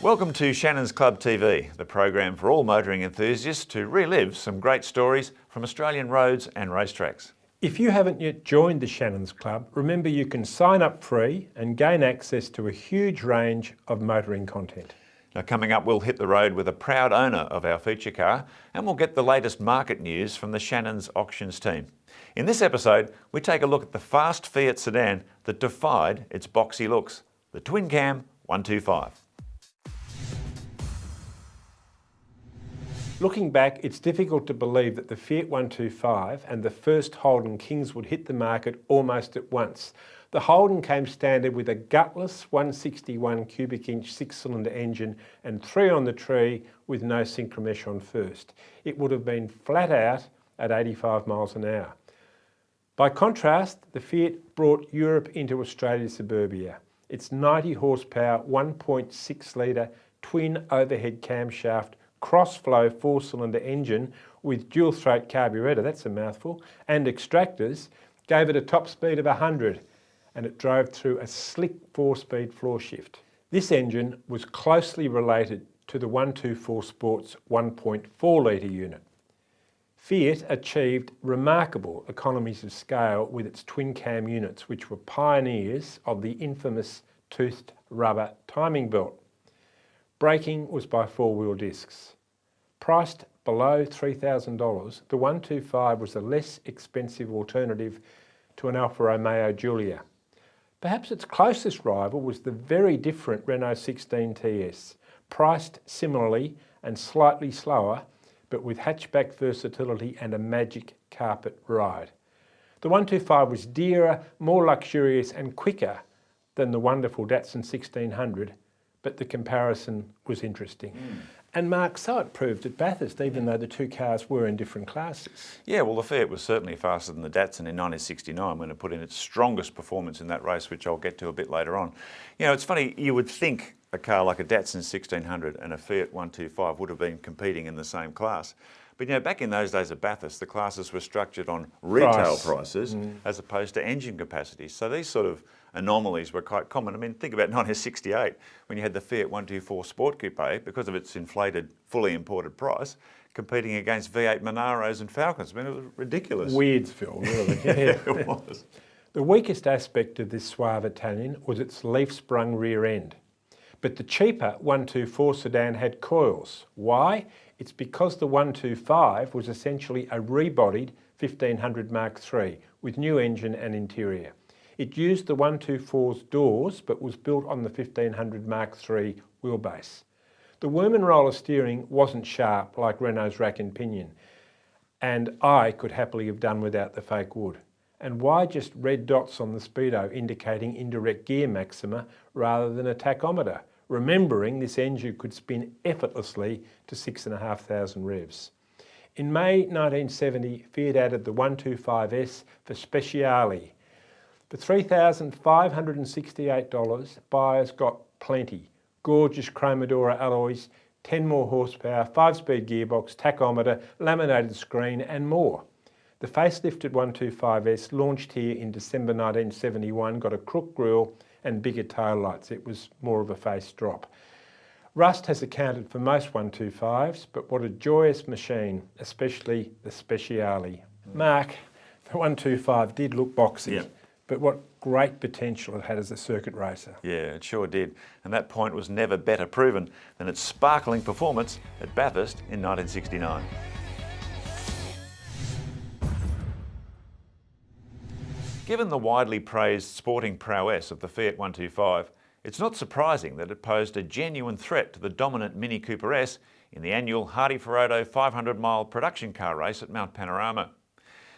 Welcome to Shannons Club TV, the program for all motoring enthusiasts to relive some great stories from Australian roads and racetracks. If you haven't yet joined the Shannons Club, remember you can sign up free and gain access to a huge range of motoring content. Now, coming up, we'll hit the road with a proud owner of our feature car, and we'll get the latest market news from the Shannons auctions team. In this episode, we take a look at the fast Fiat sedan that defied its boxy looks, the twin cam 125. Looking back, it's difficult to believe that the Fiat 125 and the first Holden Kingswood hit the market almost at once. The Holden came standard with a gutless 161 cubic inch 6-cylinder engine and 3 on the tree with no synchromesh on first. It would have been flat out at 85 miles an hour. By contrast, the Fiat brought Europe into Australia's suburbia. Its 90 horsepower 1.6 litre twin overhead camshaft cross-flow 4-cylinder engine with dual throat carburettor, that's a mouthful, and extractors gave it a top speed of 100, and it drove through a slick 4-speed floor shift. This engine was closely related to the 124 Sport's 1.4 litre unit. Fiat achieved remarkable economies of scale with its twin cam units, which were pioneers of the infamous toothed rubber timing belt. Braking was by 4-wheel discs. Priced below $3,000, the 125 was a less expensive alternative to an Alfa Romeo Giulia. Perhaps its closest rival was the very different Renault 16 TS, priced similarly and slightly slower, but with hatchback versatility and a magic carpet ride. The 125 was dearer, more luxurious and quicker than the wonderful Datsun 1600, but the comparison was interesting. And Mark, so it proved at Bathurst, even though the two cars were in different classes. Yeah, well, the Fiat was certainly faster than the Datsun in 1969 when it put in its strongest performance in that race, which I'll get to a bit later on. You know, it's funny, you would think a car like a Datsun 1600 and a Fiat 125 would have been competing in the same class. But, you know, back in those days at Bathurst, the classes were structured on retail prices as opposed to engine capacity. So these sort of anomalies were quite common. I mean, think about 1968 when you had the Fiat 124 Sport Coupe, because of its inflated, fully imported price, competing against V8 Monaros and Falcons. I mean, it was ridiculous. Weird, Phil, really. Yeah, it was. The weakest aspect of this suave Italian was its leaf-sprung rear end. But the cheaper 124 sedan had coils. Why? It's because the 125 was essentially a rebodied 1500 Mark III with new engine and interior. It used the 124's doors but was built on the 1500 Mark III wheelbase. The worm and roller steering wasn't sharp like Renault's rack and pinion, and I could happily have done without the fake wood. And why just red dots on the speedo indicating indirect gear maxima rather than a tachometer? Remembering this engine could spin effortlessly to 6,500 revs. In May 1970, Fiat added the 125S for Speciale. For $3,568, buyers got plenty. Gorgeous Chromadora alloys, 10 more horsepower, 5-speed gearbox, tachometer, laminated screen and more. The facelifted 125S launched here in December 1971, got a crook grille and bigger taillights. It was more of a face drop. Rust has accounted for most 125s, but what a joyous machine, especially the Speciale. Mark, the 125 did look boxy, but what great potential it had as a circuit racer. Yeah, it sure did. And that point was never better proven than its sparkling performance at Bathurst in 1969. Given the widely praised sporting prowess of the Fiat 125, it's not surprising that it posed a genuine threat to the dominant Mini Cooper S in the annual Hardy-Ferodo 500-mile production car race at Mount Panorama.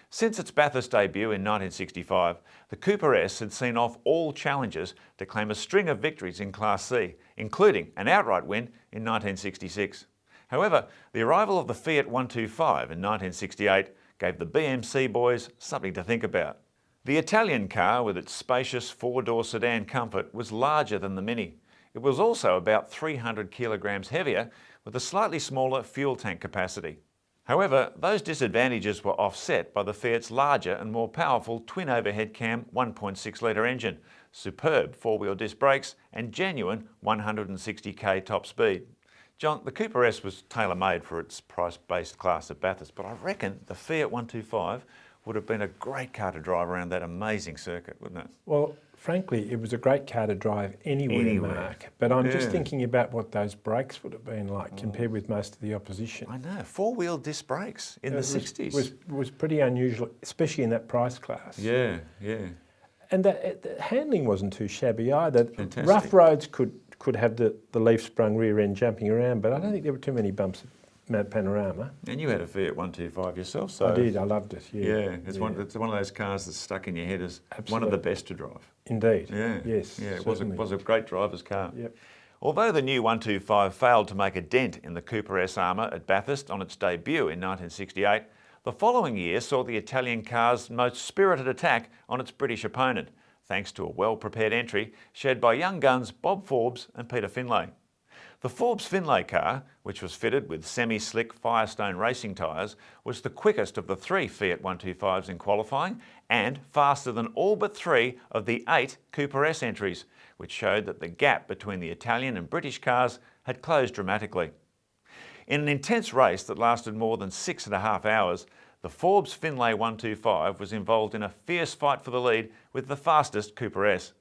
Since its Bathurst debut in 1965, the Cooper S had seen off all challenges to claim a string of victories in Class C, including an outright win in 1966. However, the arrival of the Fiat 125 in 1968 gave the BMC boys something to think about. The Italian car, with its spacious 4-door sedan comfort, was larger than the Mini. It was also about 300 kilograms heavier, with a slightly smaller fuel tank capacity. However, those disadvantages were offset by the Fiat's larger and more powerful twin overhead cam 1.6 litre engine, superb four-wheel disc brakes and genuine 160k top speed. John, the Cooper S was tailor-made for its price-based class at Bathurst, but I reckon the Fiat 125 would have been a great car to drive around that amazing circuit, wouldn't it? Well, frankly, it was a great car to drive anywhere. Mark. But I'm just thinking about what those brakes would have been like compared with most of the opposition. I know, four-wheel disc brakes in the 60s. Was pretty unusual, especially in that price class. Yeah. And the handling wasn't too shabby either. Fantastic. Rough roads could have the leaf-sprung rear end jumping around, but I don't think there were too many bumps at Panorama. And you had a Fiat 125 yourself, so... I did, I loved it, It's one of those cars that's stuck in your head as one of the best to drive. Indeed. Yeah. Yes. Yeah, it was a great driver's car. Yep. Although the new 125 failed to make a dent in the Cooper S armour at Bathurst on its debut in 1968, the following year saw the Italian car's most spirited attack on its British opponent, thanks to a well-prepared entry shared by young guns Bob Forbes and Peter Finlay. The Forbes Finlay car, which was fitted with semi-slick Firestone racing tyres, was the quickest of the 3 Fiat 125s in qualifying and faster than all but 3 of the 8 Cooper S entries, which showed that the gap between the Italian and British cars had closed dramatically. In an intense race that lasted more than 6.5 hours, the Forbes Finlay 125 was involved in a fierce fight for the lead with the fastest Cooper S.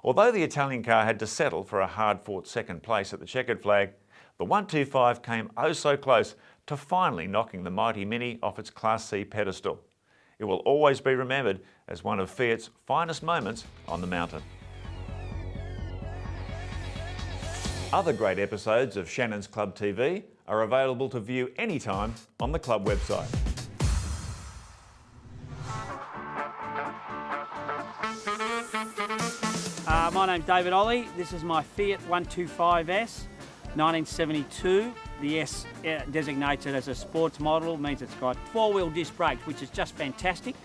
Although the Italian car had to settle for a hard-fought second place at the checkered flag, the 125 came oh so close to finally knocking the mighty Mini off its Class C pedestal. It will always be remembered as one of Fiat's finest moments on the mountain. Other great episodes of Shannons Club TV are available to view anytime on the club website. My name's David Ollie. This is my Fiat 125S, 1972. The S designates it as a sports model, means it's got four-wheel disc brakes, which is just fantastic.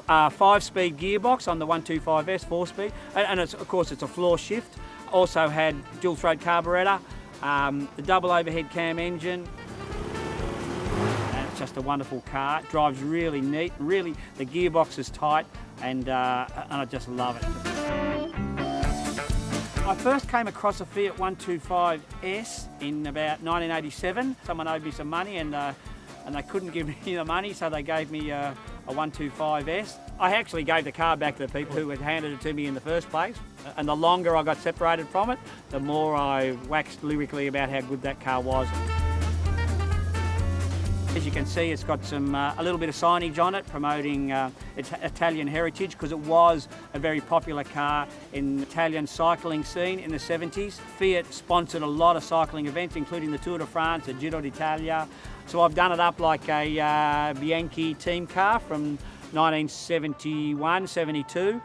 5-speed gearbox on the 125S, 4-speed, and of course it's a floor shift. Also had dual throat carburettor, the double overhead cam engine. And it's just a wonderful car. It drives really neat, really the gearbox is tight, and I just love it. I first came across a Fiat 125S in about 1987. Someone owed me some money and they couldn't give me the money, so they gave me a 125S. I actually gave the car back to the people who had handed it to me in the first place, and the longer I got separated from it, the more I waxed lyrically about how good that car was. As you can see, it's got some a little bit of signage on it promoting its Italian heritage, because it was a very popular car in the Italian cycling scene in the 70s. Fiat sponsored a lot of cycling events, including the Tour de France, the Giro d'Italia. So I've done it up like a Bianchi team car from 1971, 72,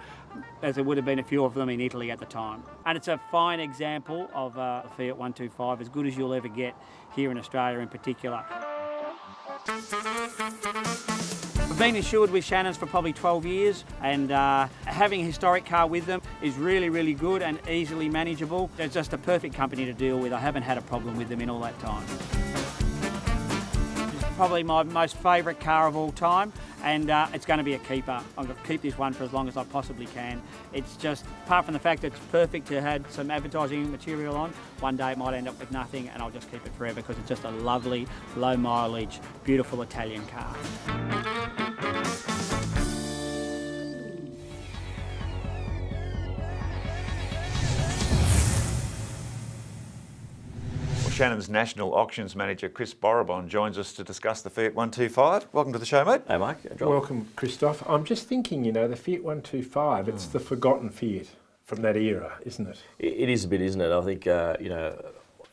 as there would have been a few of them in Italy at the time. And it's a fine example of a Fiat 125, as good as you'll ever get here in Australia in particular. I've been insured with Shannons for probably 12 years, and having a historic car with them is really, really good and easily manageable. It's just a perfect company to deal with. I haven't had a problem with them in all that time. It's probably my most favourite car of all time, and it's going to be a keeper. I'm going to keep this one for as long as I possibly can. It's just, apart from the fact that it's perfect to have some advertising material on, one day it might end up with nothing, and I'll just keep it forever because it's just a lovely, low mileage, beautiful Italian car. Shannons National Auctions Manager Chris Borrabon joins us to discuss the Fiat 125. Welcome to the show, mate. Hey, Mark. John. Welcome, Christoph. I'm just thinking, you know, the Fiat 125, it's the forgotten Fiat from that era, isn't it? It is a bit, isn't it? I think, you know,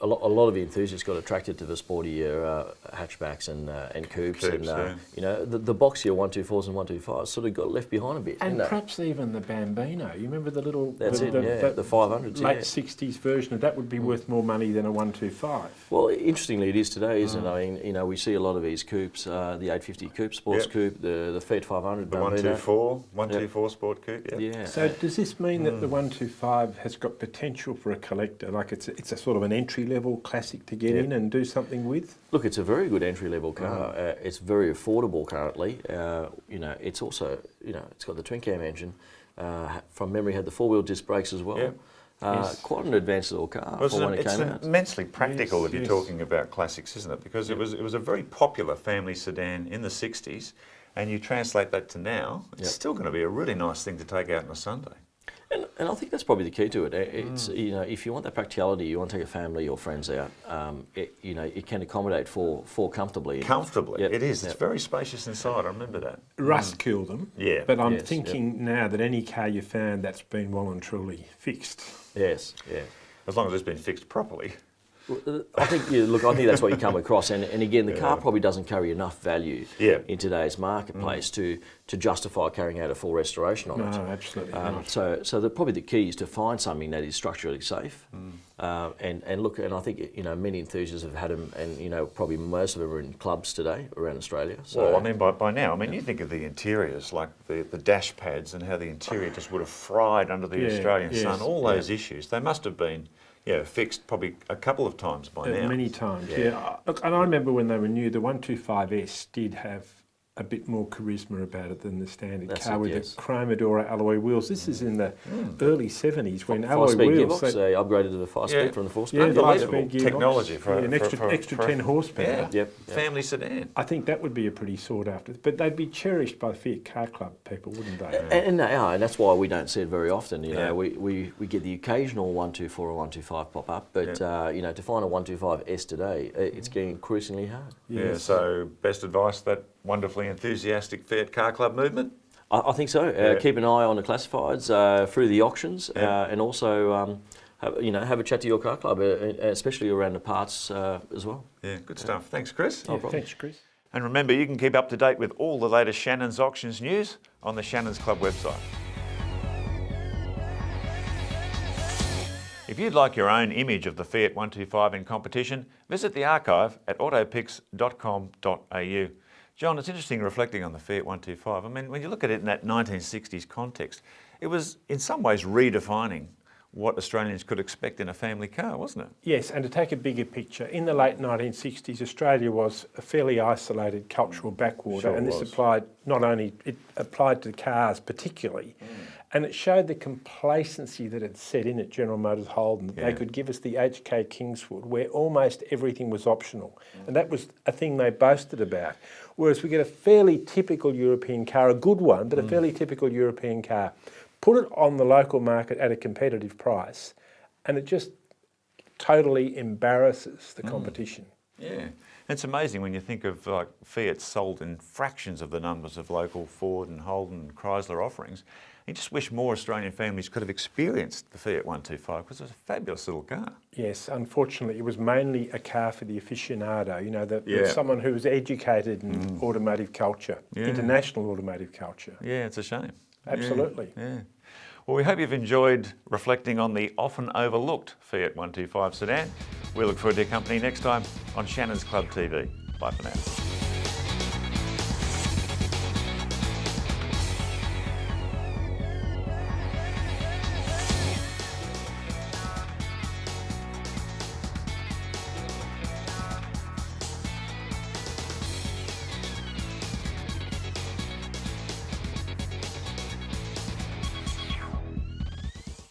a lot of the enthusiasts got attracted to the sportier hatchbacks and coupes, and you know, the boxier 124s and 125s sort of got left behind a bit. And perhaps even the Bambino. You remember the little... the 500s, late 60s version of that would be worth more money than a 125. Well, interestingly, it is today, isn't it? I mean, you know, we see a lot of these coupes, the 850 coupe, sports coupe, the Fiat 500 the Bambino. 124 sport coupe, yeah. So does this mean that the 125 has got potential for a collector? Like it's a sort of an entry entry-level classic to get in and do something with? Look, it's a very good entry-level car. It's very affordable currently. You know, it's also, you know, it's got the twin cam engine. From memory, had the four-wheel disc brakes as well. Yep. Quite an advanced little car for when it came out. It's immensely practical if you're talking about classics, isn't it? Because it was a very popular family sedan in the 60s, and you translate that to now, it's still going to be a really nice thing to take out on a Sunday. And I think that's probably the key to it. It's you know, if you want that practicality, you want to take a family or friends out. You know, it can accommodate four comfortably. Comfortably, it is. It's very spacious inside. I remember that. Rust killed them. Yeah. But I'm thinking now that any car you found that's been well and truly fixed. Yes. Yeah. As long as it's been fixed properly. I think I think that's what you come across, and again, the car probably doesn't carry enough value in today's marketplace to justify carrying out a full restoration on it. No, absolutely not. So probably the key is to find something that is structurally safe, and look, and I think, you know, many enthusiasts have had them, and, you know, probably most of them are in clubs today around Australia. So, well, I mean, by now, I mean, you think of the interiors, like the dash pads, and how the interior just would have fried under the Australian sun. All those issues, they must have been. Yeah, fixed probably a couple of times by now. Many times, Look, and I remember when they were new, the 125S did have a bit more charisma about it than the standard car with the Chromadora alloy wheels. This is in the early 70s when alloy wheels... Gearbox, they upgraded to the 5-speed from the 4-speed. Unbelievable technology for an extra 10 horsepower. Family sedan. I think that would be a pretty sought after, but they'd be cherished by the Fiat Car Club people, wouldn't they? And they are, and that's why we don't see it very often. You know, we get the occasional 124 or 125 pop up, but you know, to find a 125S today, it's getting increasingly hard. Yeah. So best advice, that wonderfully enthusiastic Fiat Car Club movement? I think so. Keep an eye on the classifieds through the auctions, and also have a chat to your car club, especially around the parts as well. Yeah, good stuff. Thanks, Chris. No problem. Thanks, Chris. And remember, you can keep up to date with all the latest Shannons auctions news on the Shannons Club website. If you'd like your own image of the Fiat 125 in competition, visit the archive at autopics.com.au. John, it's interesting reflecting on the Fiat 125. I mean, when you look at it in that 1960s context, it was in some ways redefining what Australians could expect in a family car, wasn't it? Yes, and to take a bigger picture, in the late 1960s, Australia was a fairly isolated cultural backwater, and this applied it applied to cars particularly, and it showed the complacency that had set in at General Motors Holden. They could give us the HK Kingswood, where almost everything was optional, and that was a thing they boasted about. Whereas we get a fairly typical European car, a good one, but a fairly typical European car, put it on the local market at a competitive price, and it just totally embarrasses the competition. Yeah, it's amazing when you think of like Fiat sold in fractions of the numbers of local Ford and Holden and Chrysler offerings. You just wish more Australian families could have experienced the Fiat 125 because it was a fabulous little car. Yes, unfortunately, it was mainly a car for the aficionado, you know, someone who was educated in automotive culture, international automotive culture. Yeah, it's a shame. Absolutely. Yeah. Well, we hope you've enjoyed reflecting on the often overlooked Fiat 125 sedan. We look forward to your company next time on Shannons Club TV. Bye for now.